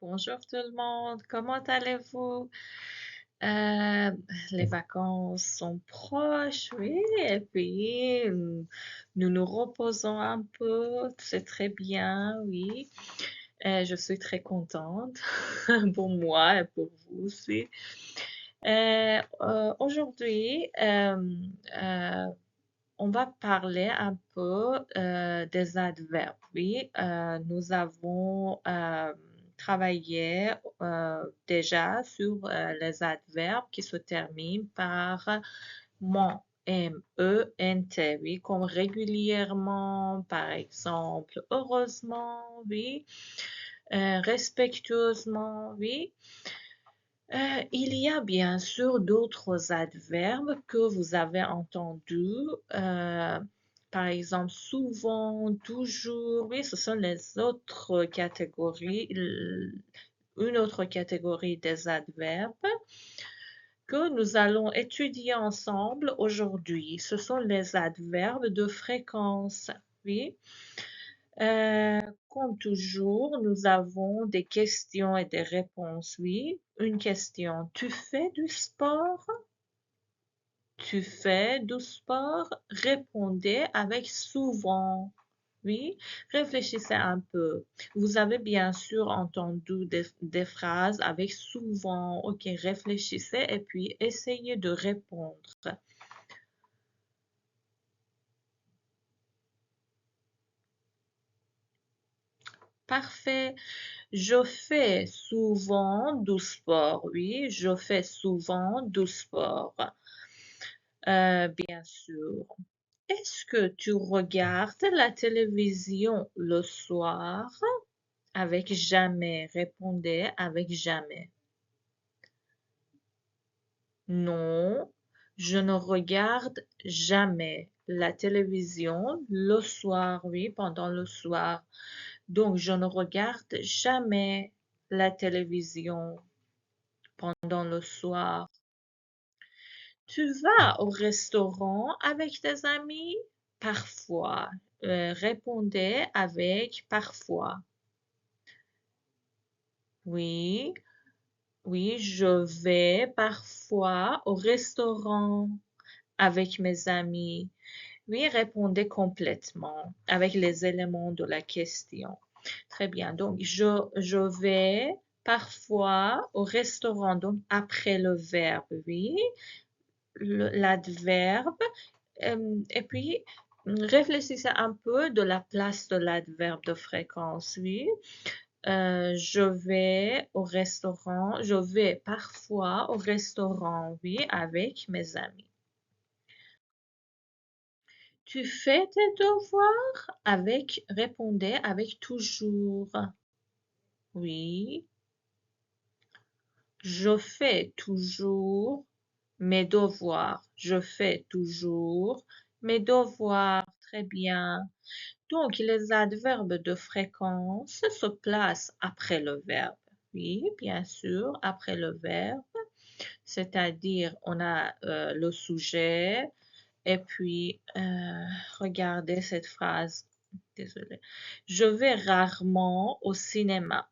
Bonjour tout le monde, comment allez-vous? Euh, les vacances sont proches, oui, et puis nous nous reposons un peu, c'est très bien, oui. Je suis très contente pour moi et pour vous aussi. Aujourd'hui, euh, on va parler un peu des adverbes. Oui, nous avons travaillé déjà sur les adverbes qui se terminent par ment, M-E-N-T, oui, comme régulièrement, par exemple, heureusement, oui, respectueusement, oui. Il y a bien sûr d'autres adverbes que vous avez entendus, par exemple souvent, toujours, oui, ce sont les autres catégories, une autre catégorie des adverbes que nous allons étudier ensemble aujourd'hui. Ce sont les adverbes de fréquence, oui. Euh, Comme toujours, nous avons des questions et des réponses. Oui, une question. Tu fais du sport? Tu fais du sport? Répondez avec souvent. Oui, réfléchissez un peu. Vous avez bien sûr entendu des phrases avec souvent. Ok, réfléchissez et puis essayez de répondre. Parfait. Je fais souvent du sport, oui, je fais souvent du sport, bien sûr. Est-ce que tu regardes la télévision le soir? Avec jamais, répondez avec jamais. Non, je ne regarde jamais la télévision le soir, oui, pendant le soir. Donc, je ne regarde jamais la télévision pendant le soir. Tu vas au restaurant avec tes amis? Parfois. Répondez avec parfois. Oui, oui, je vais parfois au restaurant avec mes amis. Oui, répondez complètement avec les éléments de la question. Très bien. Donc, je vais parfois au restaurant, donc après le verbe, oui, l'adverbe. Et puis, réfléchissez un peu de la place de l'adverbe de fréquence, oui. Je vais parfois au restaurant, oui, avec mes amis. Tu fais tes devoirs? Répondez avec toujours. Oui, je fais toujours mes devoirs. Je fais toujours mes devoirs. Très bien. Donc, les adverbes de fréquence se placent après le verbe. Oui, bien sûr, après le verbe. C'est-à-dire, on a le sujet et puis, regardez cette phrase. Désolée. Je vais rarement au cinéma.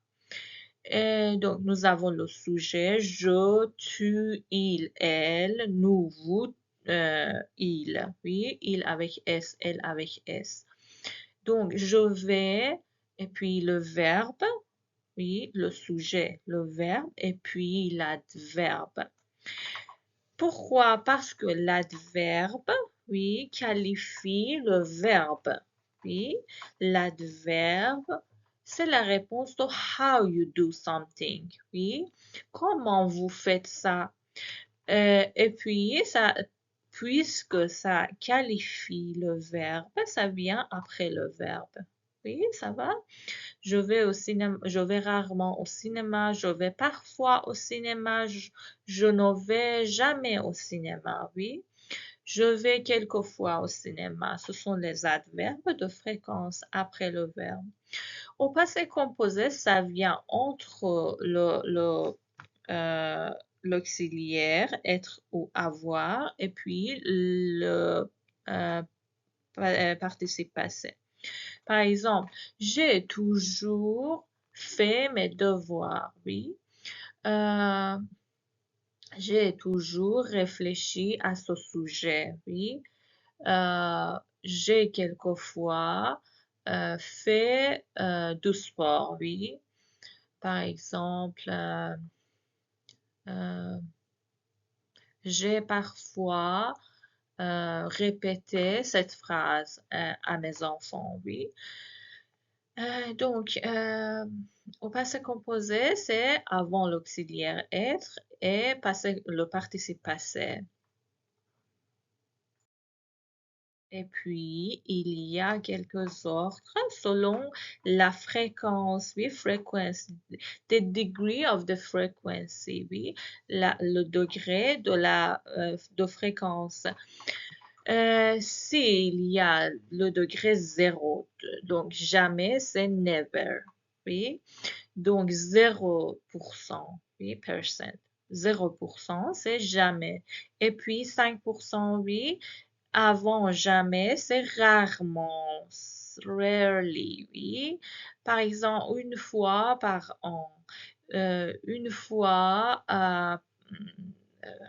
Et donc, nous avons le sujet je, tu, il, elle, nous, vous, il. Oui, il avec S, elle avec S. Donc, je vais, et puis le verbe, oui, le sujet, le verbe, et puis l'adverbe. Pourquoi? Parce que l'adverbe, oui, qualifie le verbe. Oui, l'adverbe, c'est la réponse de how you do something. Oui, comment vous faites ça? Et puis, puisque ça qualifie le verbe, ça vient après le verbe. Oui, ça va? Je vais au cinéma, je vais rarement au cinéma, je vais parfois au cinéma, je ne vais jamais au cinéma, oui. Je vais quelquefois au cinéma. Ce sont les adverbes de fréquence après le verbe. Au passé composé, ça vient entre euh, l'auxiliaire, être ou avoir, et puis le euh, participe passé. Par exemple, j'ai toujours fait mes devoirs, oui. J'ai toujours réfléchi à ce sujet, oui. J'ai quelquefois fait du sport, oui. Par exemple, euh, j'ai parfois répété cette phrase à mes enfants, oui. Au passé composé, c'est avant l'auxiliaire être et le participe passé. Et puis, il y a quelques ordres selon la fréquence, oui, frequency, the degree of the frequency, oui, le degré de fréquence. S'il y a le degré 0, donc jamais, c'est never, oui. Donc 0%, oui, percent. 0%, c'est jamais. Et puis 5%, oui. Avant jamais, c'est rarement, rarely, oui. Par exemple, une fois par an, une fois,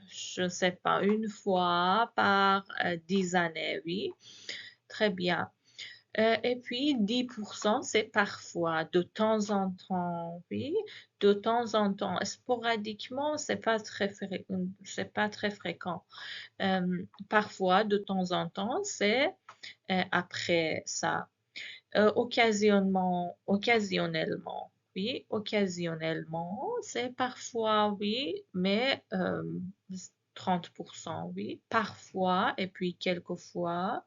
je ne sais pas, une fois par 10 années, oui. Très bien. Et puis 10%, c'est parfois, de temps en temps, oui, de temps en temps. Sporadiquement, c'est pas très fréquent. Parfois, de temps en temps, c'est après ça. Occasionnellement, oui, occasionnellement, c'est parfois, oui, mais 30%, oui, parfois, et puis quelquefois.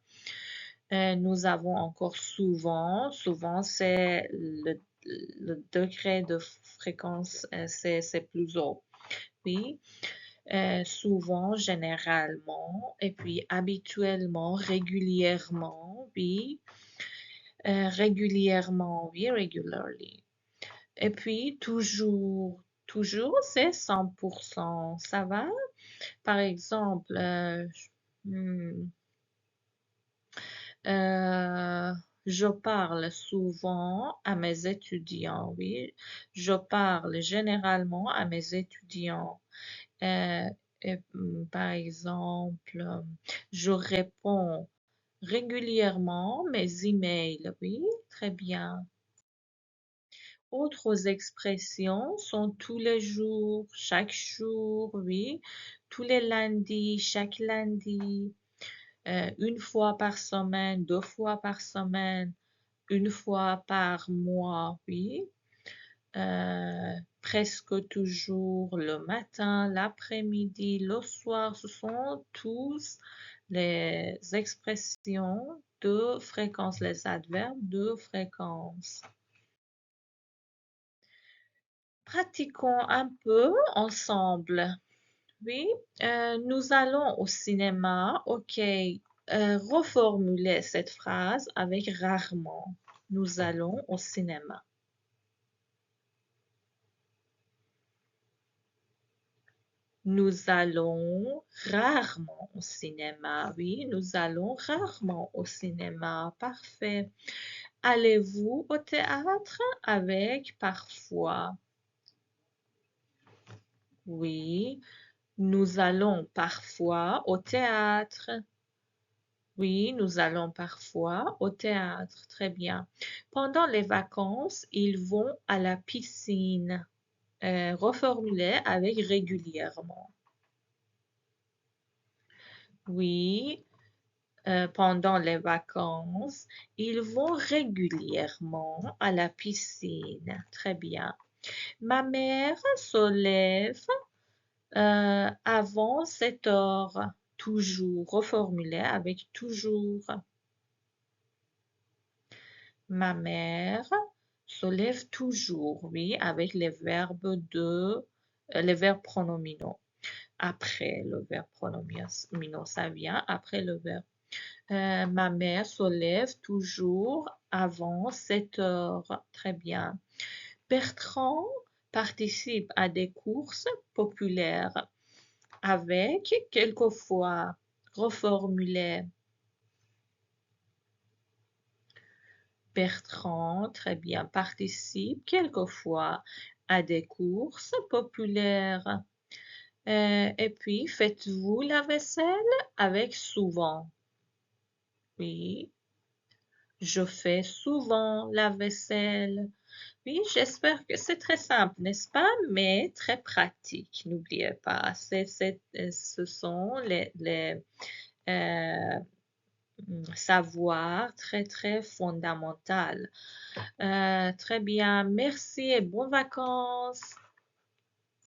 Nous avons encore souvent, c'est le degré de fréquence, c'est plus haut, oui. Souvent, généralement, et puis habituellement, régulièrement, oui. Régulièrement, oui, regularly. Et puis, toujours, c'est 100%. Ça va? Par exemple, hmm, euh, je parle souvent à mes étudiants, oui. Je parle généralement à mes étudiants. Euh, Par exemple, je réponds régulièrement mes emails, oui, très bien. Autres expressions sont tous les jours, chaque jour, oui, tous les lundis, chaque lundi, une fois par semaine, deux fois par semaine, une fois par mois, oui. Presque toujours le matin, l'après-midi, le soir, ce sont tous les expressions de fréquence, les adverbes de fréquence. Pratiquons un peu ensemble. Oui, nous allons au cinéma. Ok, reformuler cette phrase avec rarement. Nous allons au cinéma. Nous allons rarement au cinéma. Oui, nous allons rarement au cinéma. Parfait. Allez-vous au théâtre? Avec parfois. Oui, nous allons parfois au théâtre. Oui, nous allons parfois au théâtre. Très bien. Pendant les vacances, ils vont à la piscine. Reformuler avec régulièrement. Oui, pendant les vacances, ils vont régulièrement à la piscine. Très bien. Ma mère se lève avant 7 heures. Toujours. Reformuler avec toujours. Ma mère se lève toujours, oui, avec les verbes pronominaux. Après le verbe pronominaux, ça vient après le verbe. Ma mère se lève toujours avant 7 heures. Très bien. Bertrand participe à des courses populaires avec quelquefois reformulé. Bertrand, très bien, participe quelquefois à des courses populaires. Et puis, faites-vous la vaisselle avec souvent? Oui, je fais souvent la vaisselle. Oui, j'espère que c'est très simple, n'est-ce pas? Mais très pratique. N'oubliez pas, ce sont euh, savoirs très, très fondamentaux. Très bien, merci et bonnes vacances.